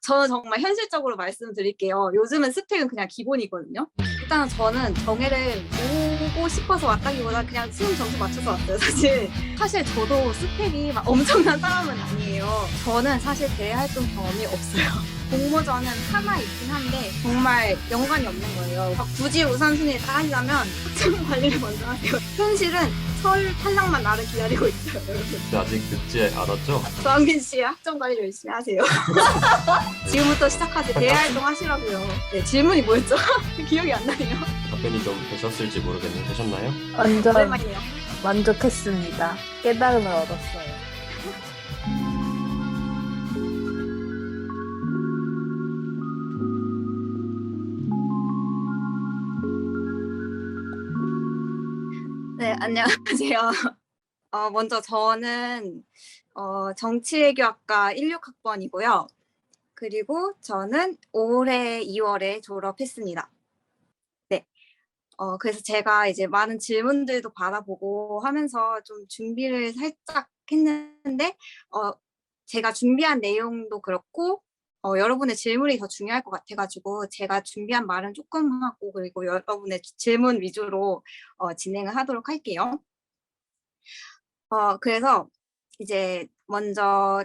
저는 정말 현실적으로 말씀드릴게요. 요즘은 스펙은 그냥 기본이거든요. 일단 저는 정예를 오고 싶어서 왔다기보다 그냥 수능 점수 맞춰서 왔어요, 사실 저도 스펙이 막 엄청난 사람은 아니에요. 저는 사실 대외 활동 경험이 없어요. 공모전은 하나 있긴 한데 정말 연관이 없는 거예요. 굳이 우선순위를 따지자면 학점 관리를 먼저 하세요. 현실은 설 탈락만 나를 기다리고 있어요, 여러분. 아직 늦지 않았죠? 조항빈 씨 학점 관리 열심히 하세요. 지금부터 시작하세요. 대외 활동 하시라고요. 네, 질문이 뭐였죠? 기억이 안 나네요. 답변이 좀 되셨을지 모르겠는데 되셨나요? 완전 오랜만이네요. 만족했습니다. 깨달음을 얻었어요. 네, 안녕하세요. 먼저 저는 정치외교학과 16학번이고요. 그리고 저는 올해 2월에 졸업했습니다. 네. 그래서 제가 이제 많은 질문들도 받아보고 하면서 좀 준비를 살짝 했는데, 제가 준비한 내용도 그렇고, 여러분의 질문이 더 중요할 것 같아가지고, 제가 준비한 말은 조금 하고, 그리고 여러분의 질문 위주로 진행을 하도록 할게요. 그래서 이제 먼저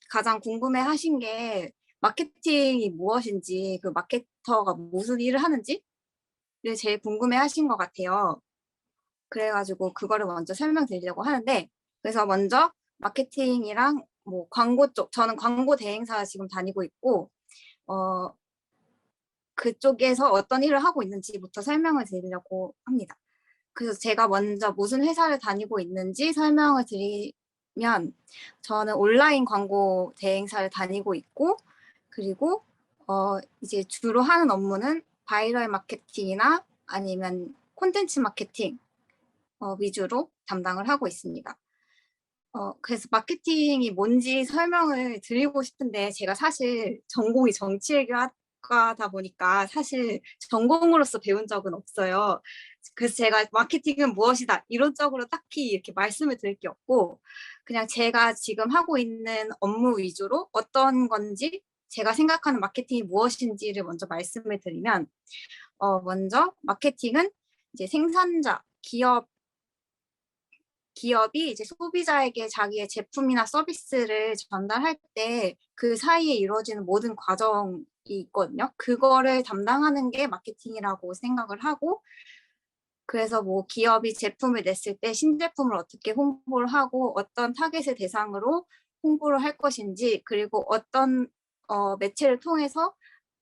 가장 궁금해 하신 게 마케팅이 무엇인지, 그 마케터가 무슨 일을 하는지를 제일 궁금해 하신 것 같아요. 그래가지고 그거를 먼저 설명드리려고 하는데, 그래서 먼저 마케팅이랑 뭐 광고 쪽, 저는 광고 대행사 지금 다니고 있고, 어, 그쪽에서 어떤 일을 하고 있는지부터 설명을 드리려고 합니다. 그래서 제가 먼저 무슨 회사를 다니고 있는지 설명을 드리면, 저는 온라인 광고 대행사를 다니고 있고, 그리고 이제 주로 하는 업무는 바이럴 마케팅이나 아니면 콘텐츠 마케팅 위주로 담당을 하고 있습니다. 그래서 마케팅이 뭔지 설명을 드리고 싶은데, 제가 사실 전공이 정치외교학과다 보니까 사실 전공으로서 배운 적은 없어요. 그래서 제가 마케팅은 무엇이다 이론적으로 딱히 이렇게 말씀을 드릴 게 없고, 그냥 제가 지금 하고 있는 업무 위주로 어떤 건지, 제가 생각하는 마케팅이 무엇인지를 먼저 말씀을 드리면, 먼저 마케팅은 이제 생산자, 기업이 이제 소비자에게 자기의 제품이나 서비스를 전달할 때 그 사이에 이루어지는 모든 과정이 있거든요. 그거를 담당하는 게 마케팅이라고 생각을 하고, 그래서 뭐 기업이 제품을 냈을 때 신제품을 어떻게 홍보를 하고 어떤 타겟을 대상으로 홍보를 할 것인지, 그리고 어떤 매체를 통해서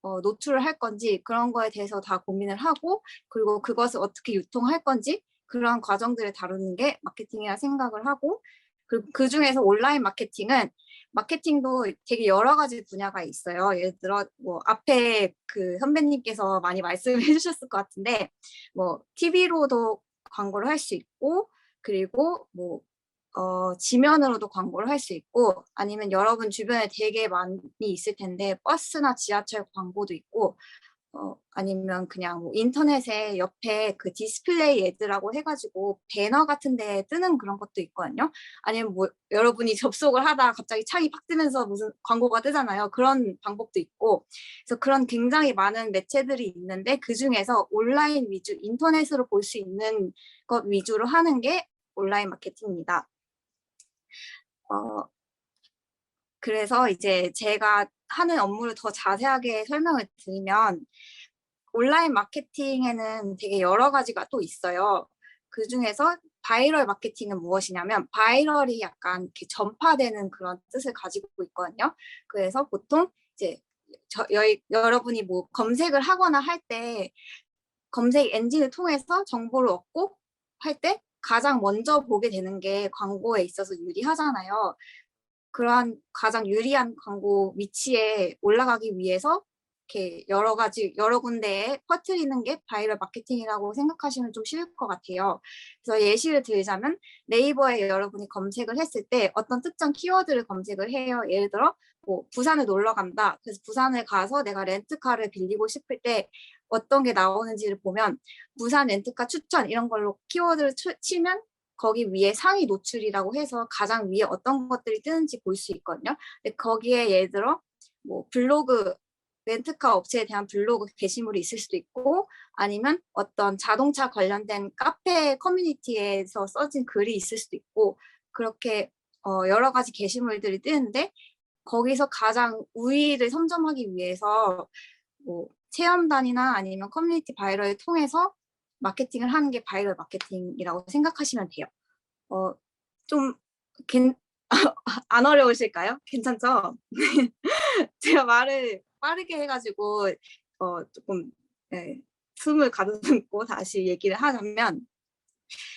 노출을 할 건지, 그런 거에 대해서 다 고민을 하고, 그리고 그것을 어떻게 유통할 건지, 그런 과정들을 다루는 게 마케팅이라 생각을 하고, 그리고 그 중에서 온라인 마케팅도 되게 여러 가지 분야가 있어요. 예를 들어 뭐 앞에 그 선배님께서 많이 말씀을 해주셨을 것 같은데, 뭐 TV로도 광고를 할 수 있고, 그리고 뭐 지면으로도 광고를 할 수 있고, 아니면 여러분 주변에 되게 많이 있을 텐데 버스나 지하철 광고도 있고, 아니면 그냥 뭐 인터넷에 옆에 그 디스플레이 애드라고 해가지고 배너 같은 데 뜨는 그런 것도 있거든요. 아니면 뭐 여러분이 접속을 하다 갑자기 창이 팍 뜨면서 무슨 광고가 뜨잖아요. 그런 방법도 있고, 그래서 그런 굉장히 많은 매체들이 있는데, 그 중에서 온라인 위주, 인터넷으로 볼 수 있는 것 위주로 하는 게 온라인 마케팅입니다. 그래서 이제 제가 하는 업무를 더 자세하게 설명을 드리면, 온라인 마케팅에는 되게 여러 가지가 또 있어요. 그 중에서 바이럴 마케팅은 무엇이냐면, 바이럴이 약간 이렇게 전파되는 그런 뜻을 가지고 있거든요. 그래서 보통 이제 여러분이 뭐 검색을 하거나 할 때 검색 엔진을 통해서 정보를 얻고 할 때 가장 먼저 보게 되는 게 광고에 있어서 유리하잖아요. 그러한 가장 유리한 광고 위치에 올라가기 위해서 이렇게 여러 군데에 퍼뜨리는 게 바이럴 마케팅이라고 생각하시면 좀 쉬울 것 같아요. 그래서 예시를 들자면, 네이버에 여러분이 검색을 했을 때 어떤 특정 키워드를 검색을 해요. 예를 들어 뭐 부산을 놀러 간다. 그래서 부산을 가서 내가 렌트카를 빌리고 싶을 때 어떤 게 나오는지를 보면, 부산 렌트카 추천 이런 걸로 키워드를 치면 거기 위에 상위 노출이라고 해서 가장 위에 어떤 것들이 뜨는지 볼 수 있거든요. 근데 거기에 예를 들어 뭐 블로그 렌트카 업체에 대한 블로그 게시물이 있을 수도 있고 아니면 어떤 자동차 관련된 카페 커뮤니티에서 써진 글이 있을 수도 있고 그렇게 여러 가지 게시물들이 뜨는데 거기서 가장 우위를 선점하기 위해서 뭐 체험단이나 아니면 커뮤니티 바이럴을 통해서 마케팅을 하는 게 바이럴 마케팅이라고 생각하시면 돼요. 좀 안 어려우실까요? 괜찮죠? 제가 말을 빠르게 해가지고 조금 네, 숨을 가다듬고 다시 얘기를 하자면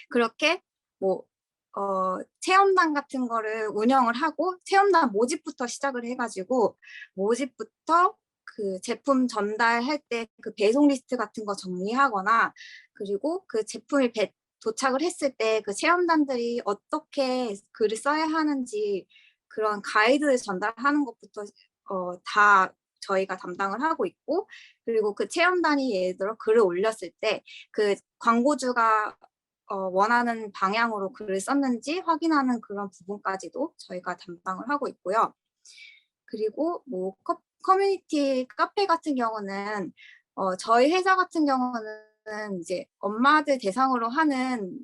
그렇게 뭐 체험단 같은 거를 운영을 하고 체험단 모집부터 시작을 해가지고 모집부터 그 제품 전달할 때 그 배송 리스트 같은 거 정리하거나 그리고 그 제품이 도착을 했을 때 그 체험단들이 어떻게 글을 써야 하는지 그런 가이드를 전달하는 것부터 다 저희가 담당을 하고 있고 그리고 그 체험단이 예를 들어 글을 올렸을 때 그 광고주가 원하는 방향으로 글을 썼는지 확인하는 그런 부분까지도 저희가 담당을 하고 있고요. 그리고 뭐 커뮤니티 카페 같은 경우는 저희 회사 같은 경우는 이제 엄마들 대상으로 하는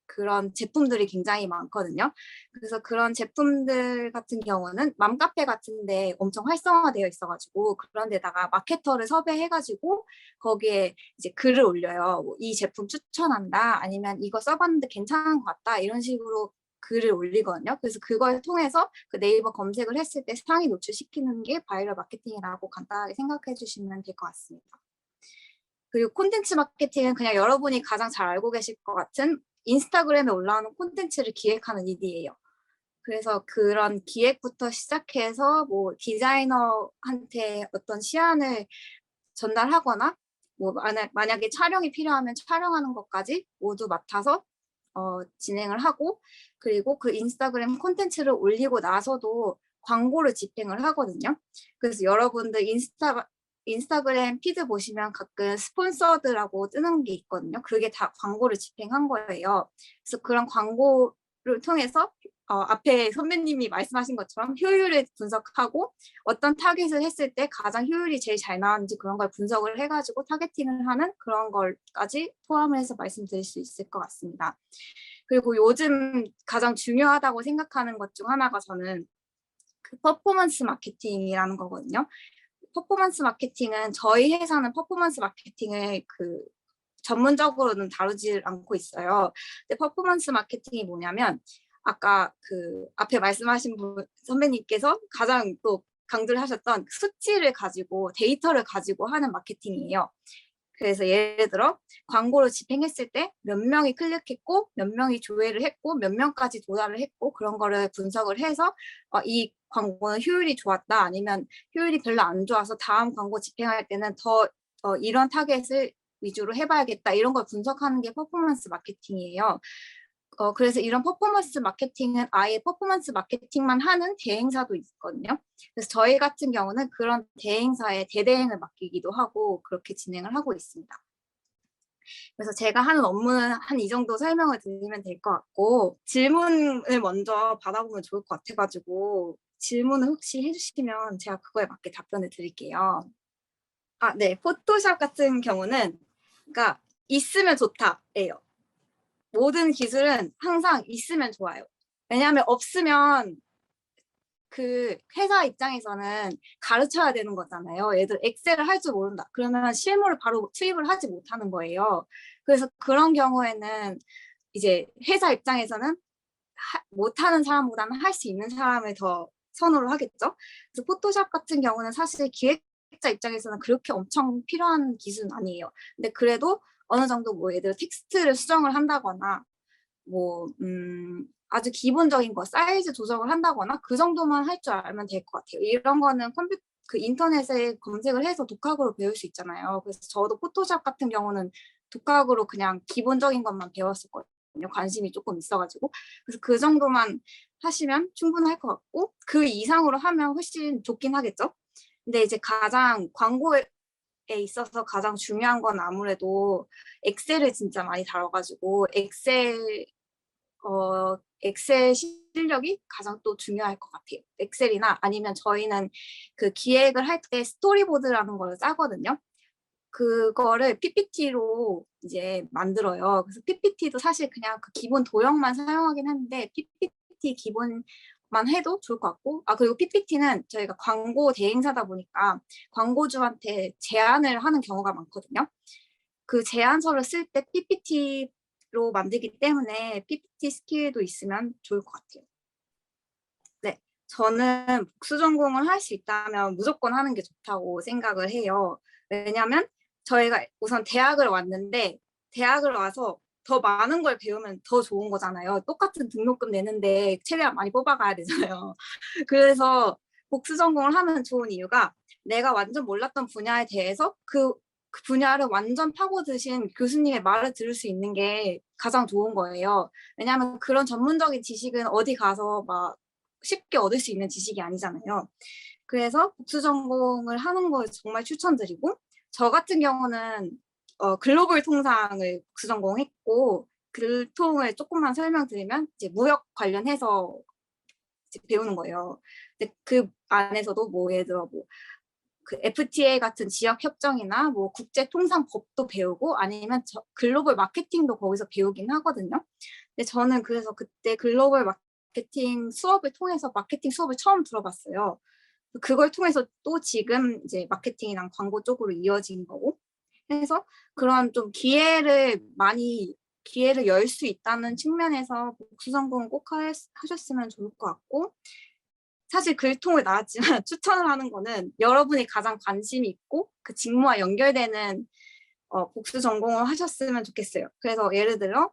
그런 제품들이 굉장히 많거든요. 그래서 그런 제품들 같은 경우는 맘카페 같은데 엄청 활성화되어 있어가지고 그런 데다가 마케터를 섭외해가지고 거기에 이제 글을 올려요. 뭐이 제품 추천한다 아니면 이거 써봤는데 괜찮은 것 같다 이런 식으로 글을 올리거든요. 그래서 그걸 통해서 그 네이버 검색을 했을 때 상위 노출시키는 게 바이럴 마케팅이라고 간단하게 생각해 주시면 될 것 같습니다. 그리고 콘텐츠 마케팅은 그냥 여러분이 가장 잘 알고 계실 것 같은 인스타그램에 올라오는 콘텐츠를 기획하는 일이에요. 그래서 그런 기획부터 시작해서 뭐 디자이너한테 어떤 시안을 전달하거나 뭐 만약에 촬영이 필요하면 촬영하는 것까지 모두 맡아서 진행을 하고 그리고 그 인스타그램 콘텐츠를 올리고 나서도 광고를 집행을 하거든요. 그래서 여러분들 인스타그램 피드 보시면 가끔 스폰서드라고 뜨는 게 있거든요. 그게 다 광고를 집행한 거예요. 그래서 그런 광고를 통해서 앞에 선배님이 말씀하신 것처럼 효율을 분석하고 어떤 타겟을 했을 때 가장 효율이 제일 잘 나왔는지 그런 걸 분석을 해가지고 타겟팅을 하는 그런 걸까지 포함을 해서 말씀드릴 수 있을 것 같습니다. 그리고 요즘 가장 중요하다고 생각하는 것 중 하나가 저는 그 퍼포먼스 마케팅이라는 거거든요. 퍼포먼스 마케팅은 저희 회사는 퍼포먼스 마케팅을 그 전문적으로는 다루지 않고 있어요. 근데 퍼포먼스 마케팅이 뭐냐면 아까 그 앞에 말씀하신 선배님께서 가장 또 강조를 하셨던 수치를 가지고 데이터를 가지고 하는 마케팅이에요. 그래서 예를 들어 광고를 집행했을 때 몇 명이 클릭했고 몇 명이 조회를 했고 몇 명까지 도달을 했고 그런 거를 분석을 해서 이 광고는 효율이 좋았다 아니면 효율이 별로 안 좋아서 다음 광고 집행할 때는 더 이런 타겟을 위주로 해봐야겠다 이런 걸 분석하는 게 퍼포먼스 마케팅이에요. 그래서 이런 퍼포먼스 마케팅은 아예 퍼포먼스 마케팅만 하는 대행사도 있거든요. 그래서 저희 같은 경우는 그런 대행사에 대대행을 맡기기도 하고 그렇게 진행을 하고 있습니다. 그래서 제가 하는 업무는 한 이 정도 설명을 드리면 될 것 같고 질문을 먼저 받아보면 좋을 것 같아가지고 질문을 혹시 해주시면 제가 그거에 맞게 답변을 드릴게요. 네. 포토샵 같은 경우는 그러니까 있으면 좋다예요. 모든 기술은 항상 있으면 좋아요. 왜냐하면 없으면 그 회사 입장에서는 가르쳐야 되는 거잖아요. 얘들 엑셀을 할 줄 모른다. 그러면 실무를 바로 투입을 하지 못하는 거예요. 그래서 그런 경우에는 이제 회사 입장에서는 못하는 사람보다는 할 수 있는 사람을 더 선호를 하겠죠. 그래서 포토샵 같은 경우는 사실 기획자 입장에서는 그렇게 엄청 필요한 기술은 아니에요. 근데 그래도 어느 정도 뭐 예를 들어 텍스트를 수정을 한다거나 뭐 아주 기본적인 거 사이즈 조정을 한다거나 그 정도만 할 줄 알면 될 것 같아요. 이런 거는 그 인터넷에 검색을 해서 독학으로 배울 수 있잖아요. 그래서 저도 포토샵 같은 경우는 독학으로 그냥 기본적인 것만 배웠었거든요. 관심이 조금 있어가지고. 그래서 그 정도만 하시면 충분할 것 같고 그 이상으로 하면 훨씬 좋긴 하겠죠. 근데 이제 가장 광고에 있어서 가장 중요한 건 아무래도 엑셀을 진짜 많이 다뤄가지고 엑셀 엑셀 실력이 가장 또 중요할 것 같아요. 엑셀이나 아니면 저희는 그 기획을 할 때 스토리보드라는 걸 짜거든요. 그거를 PPT로 이제 만들어요. 그래서 PPT도 사실 그냥 그 기본 도형만 사용하긴 하는데 PPT 기본만 해도 좋을 것 같고, 그리고 PPT는 저희가 광고 대행사다 보니까 광고주한테 제안을 하는 경우가 많거든요. 그 제안서를 쓸 때 PPT로 만들기 때문에 PPT 스킬도 있으면 좋을 것 같아요. 네, 저는 복수 전공을 할 수 있다면 무조건 하는 게 좋다고 생각을 해요. 왜냐면 저희가 우선 대학을 왔는데 대학을 와서 더 많은 걸 배우면 더 좋은 거잖아요. 똑같은 등록금 내는데 최대한 많이 뽑아가야 되잖아요. 그래서 복수 전공을 하면 좋은 이유가 내가 완전 몰랐던 분야에 대해서 그 분야를 완전 파고드신 교수님의 말을 들을 수 있는 게 가장 좋은 거예요. 왜냐하면 그런 전문적인 지식은 어디 가서 막 쉽게 얻을 수 있는 지식이 아니잖아요. 그래서 복수 전공을 하는 걸 정말 추천드리고, 저 같은 경우는 글로벌 통상을 복수 전공했고, 글통을 조금만 설명드리면 이제 무역 관련해서 이제 배우는 거예요. 근데 그 안에서도 뭐 예를 들어 뭐 그 FTA 같은 지역 협정이나 뭐 국제 통상 법도 배우고 아니면 글로벌 마케팅도 거기서 배우긴 하거든요. 근데 저는 그래서 그때 글로벌 마케팅 수업을 통해서 마케팅 수업을 처음 들어봤어요. 그걸 통해서 또 지금 이제 마케팅이랑 광고 쪽으로 이어진 거고, 해서 그런 좀 기회를 열 수 있다는 측면에서 복수 전공 꼭 하셨으면 좋을 것 같고, 사실 글통을 나왔지만 추천을 하는 거는 여러분이 가장 관심이 있고 그 직무와 연결되는 복수 전공을 하셨으면 좋겠어요. 그래서 예를 들어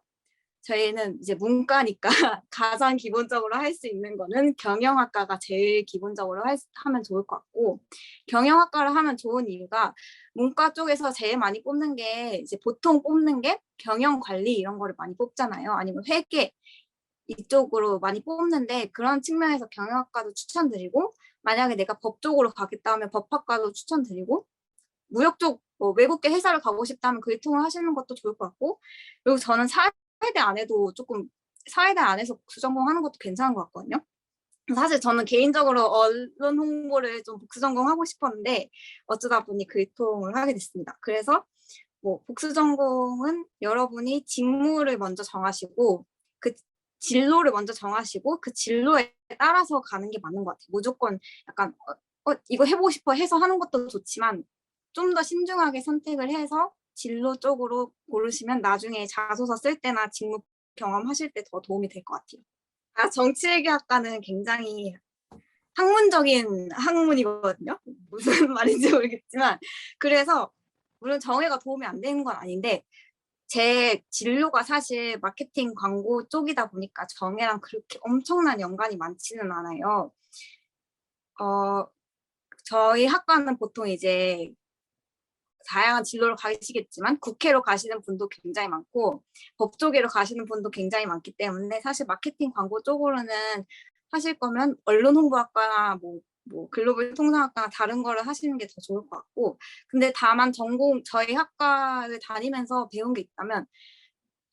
저희는 이제 문과니까 가장 기본적으로 할 수 있는 거는 경영학과가 제일 기본적으로 하면 좋을 것 같고, 경영학과를 하면 좋은 이유가 문과 쪽에서 제일 많이 뽑는 게 이제 보통 뽑는 게 경영관리 이런 거를 많이 뽑잖아요. 아니면 회계 이쪽으로 많이 뽑는데 그런 측면에서 경영학과도 추천드리고, 만약에 내가 법 쪽으로 가겠다 하면 법학과도 추천드리고, 무역 쪽 뭐 외국계 회사를 가고 싶다면 글통을 하시는 것도 좋을 것 같고, 그리고 저는 사회대 안에도 조금 사회대 안에서 복수 전공하는 것도 괜찮은 것 같거든요. 사실 저는 개인적으로 언론 홍보를 좀 복수 전공하고 싶었는데 어쩌다 보니 글통을 하게 됐습니다. 그래서 뭐 복수 전공은 여러분이 직무를 먼저 정하시고 그 진로를 먼저 정하시고 그 진로에 따라서 가는 게 맞는 것 같아요. 무조건 약간 이거 해보고 싶어 해서 하는 것도 좋지만 좀 더 신중하게 선택을 해서 진로 쪽으로 고르시면 나중에 자소서 쓸 때나 직무 경험하실 때 더 도움이 될 것 같아요. 정치외교학과는 굉장히 학문적인 학문이거든요. 무슨 말인지 모르겠지만, 그래서 물론 정예가 도움이 안 되는 건 아닌데 제 진로가 사실 마케팅 광고 쪽이다 보니까 정예랑 그렇게 엄청난 연관이 많지는 않아요. 저희 학과는 보통 이제 다양한 진로를 가시겠지만 국회로 가시는 분도 굉장히 많고 법 쪽으로 가시는 분도 굉장히 많기 때문에 사실 마케팅 광고 쪽으로는 하실 거면 언론 홍보학과나 뭐 글로벌 통상학과나 다른 거를 하시는 게 더 좋을 것 같고, 근데 다만 저희 학과를 다니면서 배운 게 있다면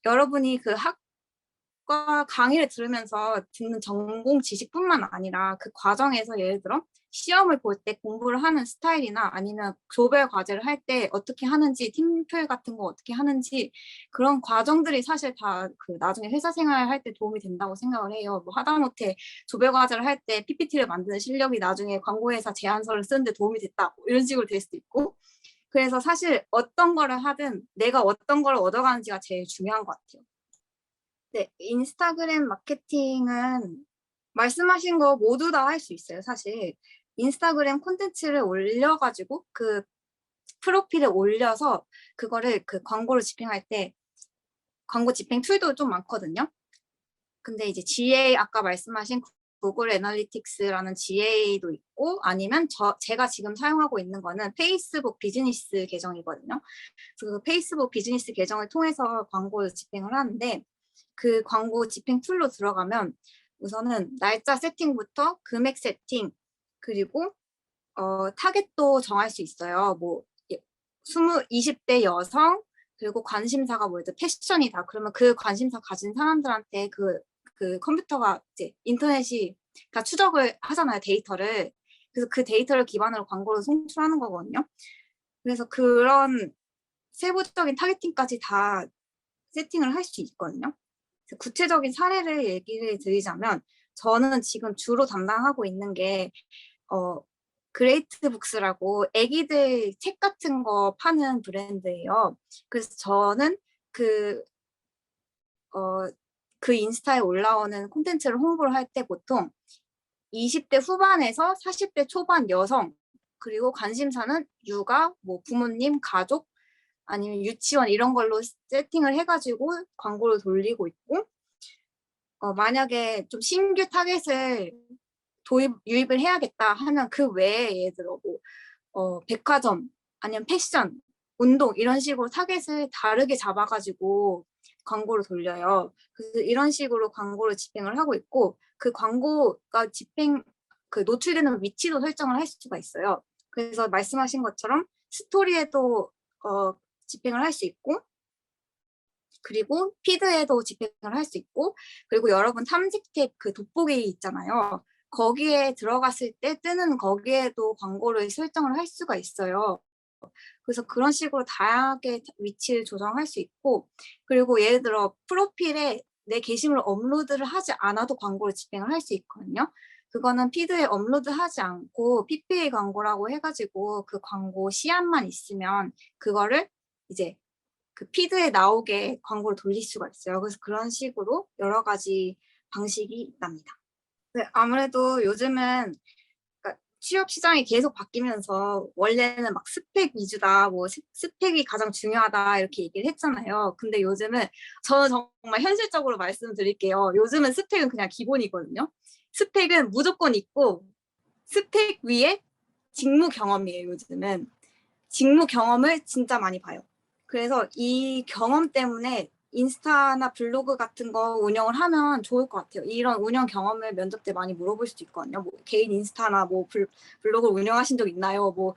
여러분이 그 학과 강의를 들으면서 듣는 전공 지식뿐만 아니라 그 과정에서 예를 들어 시험을 볼 때 공부를 하는 스타일이나 아니면 조별 과제를 할 때 어떻게 하는지, 팀플 같은 거 어떻게 하는지, 그런 과정들이 사실 다 그 나중에 회사 생활 할 때 도움이 된다고 생각을 해요. 뭐 하다못해 조별 과제를 할 때 PPT를 만드는 실력이 나중에 광고회사 제안서를 쓰는데 도움이 됐다, 뭐 이런 식으로 될 수도 있고. 그래서 사실 어떤 거를 하든 내가 어떤 걸 얻어가는지가 제일 중요한 것 같아요. 네, 인스타그램 마케팅은 말씀하신 거 모두 다 할 수 있어요, 사실. 인스타그램 콘텐츠를 올려가지고 그 프로필에 올려서 그거를 그 광고를 집행할 때 광고 집행 툴도 좀 많거든요. 근데 이제 GA 아까 말씀하신 구글 애널리틱스라는 GA도 있고 아니면 제가 지금 사용하고 있는 거는 페이스북 비즈니스 계정이거든요. 그래서 그 페이스북 비즈니스 계정을 통해서 광고를 집행을 하는데 그 광고 집행 툴로 들어가면 우선은 날짜 세팅부터 금액 세팅, 그리고 타겟도 정할 수 있어요. 뭐 20대 여성, 그리고 관심사가 뭐 패션이다. 그러면 그 관심사 가진 사람들한테 그 그 컴퓨터가 이제 인터넷이 다 추적을 하잖아요, 데이터를. 그래서 그 데이터를 기반으로 광고를 송출하는 거거든요. 그래서 그런 세부적인 타겟팅까지 다 세팅을 할 수 있거든요. 그래서 구체적인 사례를 얘기를 드리자면 저는 지금 주로 담당하고 있는 게 그레이트 북스라고 애기들 책 같은 거 파는 브랜드예요. 그래서 저는 그 인스타에 올라오는 콘텐츠를 홍보를 할 때 보통 20대 후반에서 40대 초반 여성, 그리고 관심사는 육아, 뭐 부모님, 가족, 아니면 유치원 이런 걸로 세팅을 해가지고 광고를 돌리고 있고, 만약에 좀 신규 타겟을 유입을 해야겠다 하면 그 외에 예를 들어 백화점 아니면 패션, 운동 이런 식으로 타겟을 다르게 잡아가지고 광고를 돌려요. 그래서 이런 식으로 광고를 집행을 하고 있고 그 광고가 그 노출되는 위치도 설정을 할 수가 있어요. 그래서 말씀하신 것처럼 스토리에도 집행을 할 수 있고 그리고 피드에도 집행을 할 수 있고 그리고 여러분 탐색 탭 그 돋보기 있잖아요. 거기에 들어갔을 때 뜨는 거기에도 광고를 설정을 할 수가 있어요. 그래서 그런 식으로 다양하게 위치를 조정할 수 있고 그리고 예를 들어 프로필에 내 게시물을 업로드를 하지 않아도 광고를 집행을 할 수 있거든요. 그거는 피드에 업로드하지 않고 PPA 광고라고 해가지고 그 광고 시안만 있으면 그거를 이제 그 피드에 나오게 광고를 돌릴 수가 있어요. 그래서 그런 식으로 여러 가지 방식이 있답니다. 네, 아무래도 요즘은 그러니까 취업 시장이 계속 바뀌면서 원래는 막 스펙 위주다, 뭐 스펙이 가장 중요하다 이렇게 얘기를 했잖아요. 근데 요즘은 저는 정말 현실적으로 말씀드릴게요. 요즘은 스펙은 그냥 기본이거든요. 스펙은 무조건 있고 스펙 위에 직무 경험이에요. 요즘은 직무 경험을 진짜 많이 봐요. 그래서 이 경험 때문에 인스타나 블로그 같은 거 운영을 하면 좋을 것 같아요. 이런 운영 경험을 면접 때 많이 물어볼 수도 있거든요. 뭐 개인 인스타나 뭐 블로그를 운영하신 적 있나요? 뭐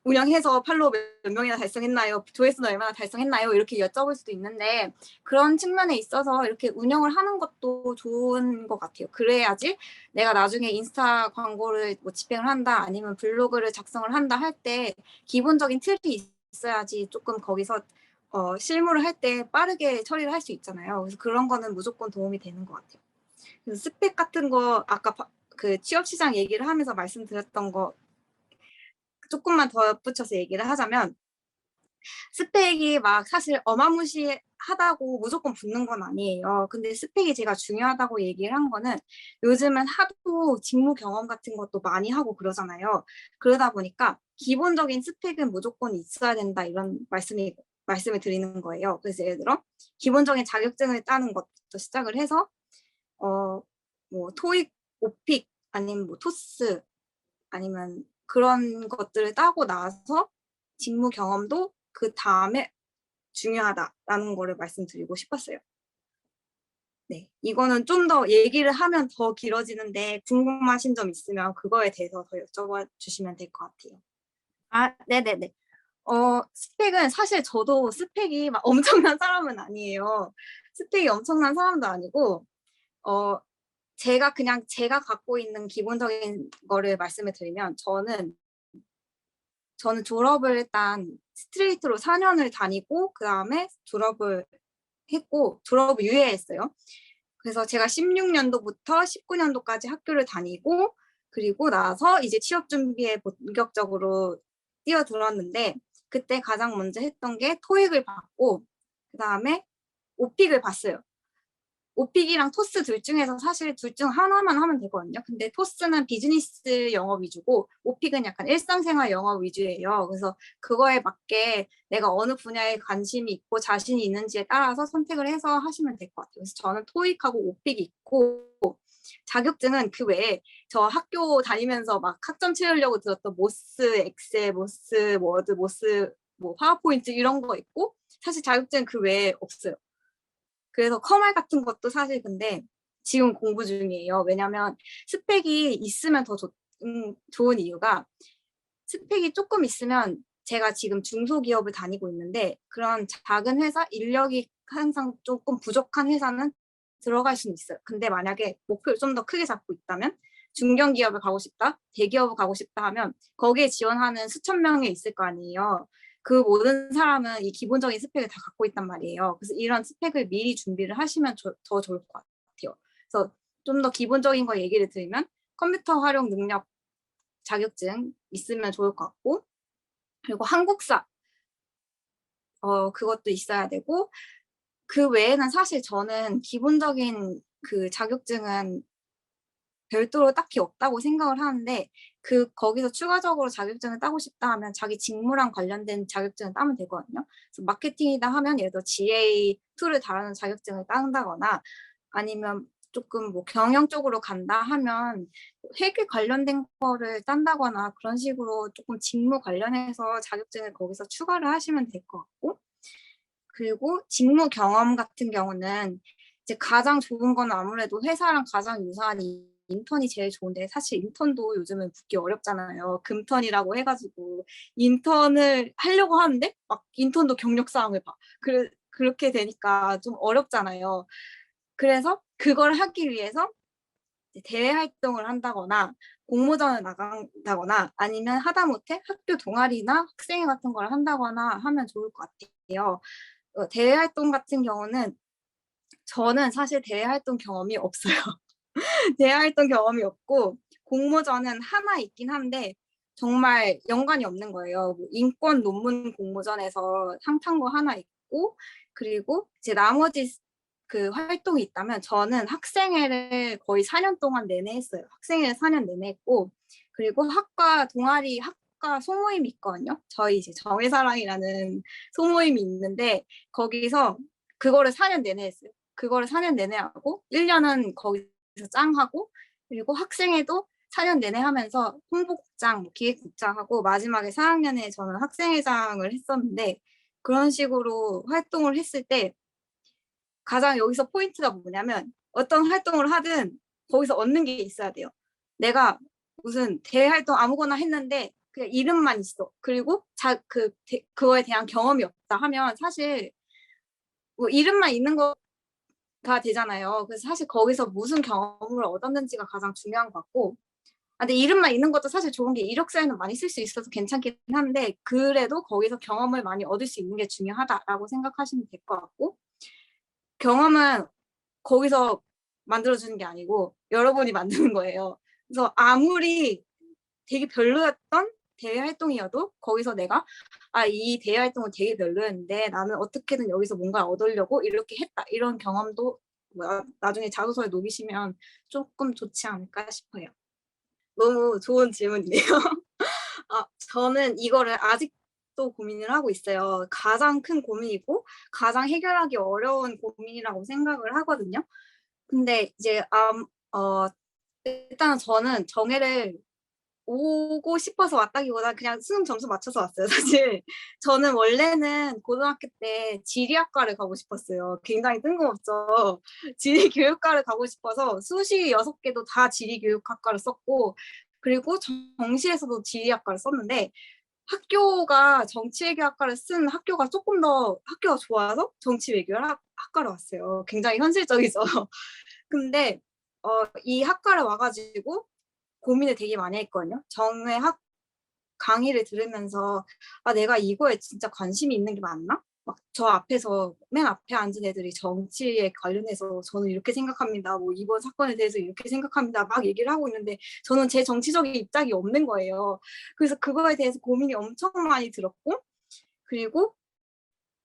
운영해서 팔로워 몇 명이나 달성했나요? 조회수는 얼마나 달성했나요? 이렇게 여쭤볼 수도 있는데 그런 측면에 있어서 이렇게 운영을 하는 것도 좋은 것 같아요. 그래야지 내가 나중에 인스타 광고를 뭐 집행을 한다 아니면 블로그를 작성을 한다 할 때 기본적인 틀이 있어야지 조금 거기서 실무를 할 때 빠르게 처리를 할 수 있잖아요. 그래서 그런 거는 무조건 도움이 되는 것 같아요. 그래서 스펙 같은 거 아까 그 취업 시장 얘기를 하면서 말씀드렸던 거 조금만 더 덧붙여서 얘기를 하자면 스펙이 막 사실 어마무시하다고 무조건 붙는 건 아니에요. 근데 스펙이 제가 중요하다고 얘기를 한 거는 요즘은 하도 직무 경험 같은 것도 많이 하고 그러잖아요. 그러다 보니까 기본적인 스펙은 무조건 있어야 된다 이런 말씀을 드리는 거예요. 그래서 예를 들어 기본적인 자격증을 따는 것부터 시작을 해서 뭐 토익, 오픽 아니면 뭐 토스 아니면 그런 것들을 따고 나서 직무 경험도 그 다음에 중요하다라는 거를 말씀드리고 싶었어요. 네, 이거는 좀 더 얘기를 하면 더 길어지는데 궁금하신 점 있으면 그거에 대해서 더 여쭤봐 주시면 될 것 같아요. 아, 네네네. 스펙은 사실 저도 스펙이 막 엄청난 사람은 아니에요. 스펙이 엄청난 사람도 아니고, 제가 갖고 있는 기본적인 거를 말씀을 드리면, 저는 졸업을 일단 스트레이트로 4년을 다니고, 그 다음에 졸업을 했고, 졸업을 유예했어요. 그래서 제가 16년도부터 19년도까지 학교를 다니고, 그리고 나서 이제 취업 준비에 본격적으로 뛰어들었는데, 그때 가장 먼저 했던 게 토익을 받고, 그 다음에 오픽을 봤어요. 오픽이랑 토스 둘 중에서 사실 둘 중 하나만 하면 되거든요. 근데 토스는 비즈니스 영어 위주고 오픽은 약간 일상생활 영어 위주예요. 그래서 그거에 맞게 내가 어느 분야에 관심이 있고 자신이 있는지에 따라서 선택을 해서 하시면 될 것 같아요. 그래서 저는 토익하고 오픽이 있고 자격증은 그 외에 저 학교 다니면서 막 학점 채우려고 들었던 모스 엑셀, 모스 워드, 모스 뭐 파워포인트 이런 거 있고 사실 자격증은 그 외에 없어요. 그래서 커말 같은 것도 사실 근데 지금 공부 중이에요. 왜냐면 스펙이 있으면 더 좋은 이유가 스펙이 조금 있으면 제가 지금 중소기업을 다니고 있는데 그런 작은 회사, 인력이 항상 조금 부족한 회사는 들어갈 수는 있어요. 근데 만약에 목표를 좀 더 크게 잡고 있다면 중견기업을 가고 싶다, 대기업을 가고 싶다 하면 거기에 지원하는 수천 명이 있을 거 아니에요. 그 모든 사람은 이 기본적인 스펙을 다 갖고 있단 말이에요. 그래서 이런 스펙을 미리 준비를 하시면 더 좋을 것 같아요. 그래서 좀 더 기본적인 거 얘기를 드리면 컴퓨터 활용 능력 자격증 있으면 좋을 것 같고, 그리고 한국사 그것도 있어야 되고, 그 외에는 사실 저는 기본적인 그 자격증은 별도로 딱히 없다고 생각을 하는데, 거기서 추가적으로 자격증을 따고 싶다 하면 자기 직무랑 관련된 자격증을 따면 되거든요. 그래서 마케팅이다 하면 예를 들어 GA2를 다루는 자격증을 딴다거나, 아니면 조금 뭐 경영 쪽으로 간다 하면 회계 관련된 거를 딴다거나, 그런 식으로 조금 직무 관련해서 자격증을 거기서 추가를 하시면 될 것 같고, 그리고 직무 경험 같은 경우는 이제 가장 좋은 건 아무래도 회사랑 가장 유사한 인턴이 제일 좋은데, 사실 인턴도 요즘은 붙기 어렵잖아요. 금턴이라고 해가지고 인턴을 하려고 하는데 막 인턴도 경력 사항을 봐. 그렇게 되니까 좀 어렵잖아요. 그래서 그걸 하기 위해서 대외 활동을 한다거나 공모전을 나간다거나, 아니면 하다못해 학교 동아리나 학생회 같은 걸 한다거나 하면 좋을 것 같아요. 대외 활동 같은 경우는 저는 사실 대외 활동 경험이 없어요. 대외 활동 경험이 없고, 공모전은 하나 있긴 한데 정말 연관이 없는 거예요. 뭐 인권 논문 공모전에서 상 탄 거 하나 있고, 그리고 이제 나머지 그 활동이 있다면 저는 학생회를 거의 4년 동안 내내 했어요. 학생회를 4년 내내 했고, 그리고 학과 동아리 학과 소모임이 있거든요. 저희 이제 정의사랑이라는 소모임이 있는데 거기서 그거를 4년 내내 했어요. 그거를 4년 내내 하고 1년은 거기서 짱하고, 그리고 학생회도 4년 내내 하면서 홍보국장, 뭐 기획국장 하고, 마지막에 4학년에 저는 학생회장을 했었는데, 그런 식으로 활동을 했을 때 가장 여기서 포인트가 뭐냐면, 어떤 활동을 하든 거기서 얻는 게 있어야 돼요. 내가 무슨 대외 활동 아무거나 했는데 그냥 이름만 있어. 그리고 그거에 대한 경험이 없다 하면 사실 뭐 이름만 있는 거가 되잖아요. 그래서 사실 거기서 무슨 경험을 얻었는지가 가장 중요한 것 같고, 근데 이름만 있는 것도 사실 좋은 게 이력서에는 많이 쓸 수 있어서 괜찮긴 한데, 그래도 거기서 경험을 많이 얻을 수 있는 게 중요하다라고 생각하시면 될 것 같고, 경험은 거기서 만들어주는 게 아니고 여러분이 만드는 거예요. 그래서 아무리 되게 별로였던 대외 활동이어도 거기서 내가 이 대외 활동은 되게 별로였는데 나는 어떻게든 여기서 뭔가 얻으려고 이렇게 했다, 이런 경험도 나중에 자소서에 녹이시면 조금 좋지 않을까 싶어요. 너무 좋은 질문이네요. 저는 이거를 아직도 고민을 하고 있어요. 가장 큰 고민이고 가장 해결하기 어려운 고민이라고 생각을 하거든요. 근데 이제 일단 저는 정예를 오고 싶어서 왔다기보다 그냥 수능 점수 맞춰서 왔어요. 사실 저는 원래는 고등학교 때 지리학과를 가고 싶었어요. 굉장히 뜬금없죠. 지리교육과를 가고 싶어서 수시 6개도 다 지리교육학과를 썼고, 그리고 정시에서도 지리학과를 썼는데, 학교가 정치외교학과를 쓴 학교가 조금 더 학교가 좋아서 정치외교학과로 왔어요. 굉장히 현실적이죠. 근데 이 학과를 와가지고 고민을 되게 많이 했거든요. 강의를 들으면서 내가 이거에 진짜 관심이 있는 게 맞나? 막 저 앞에서 맨 앞에 앉은 애들이 정치에 관련해서 저는 이렇게 생각합니다. 뭐 이번 사건에 대해서 이렇게 생각합니다. 막 얘기를 하고 있는데 저는 제 정치적인 입장이 없는 거예요. 그래서 그거에 대해서 고민이 엄청 많이 들었고, 그리고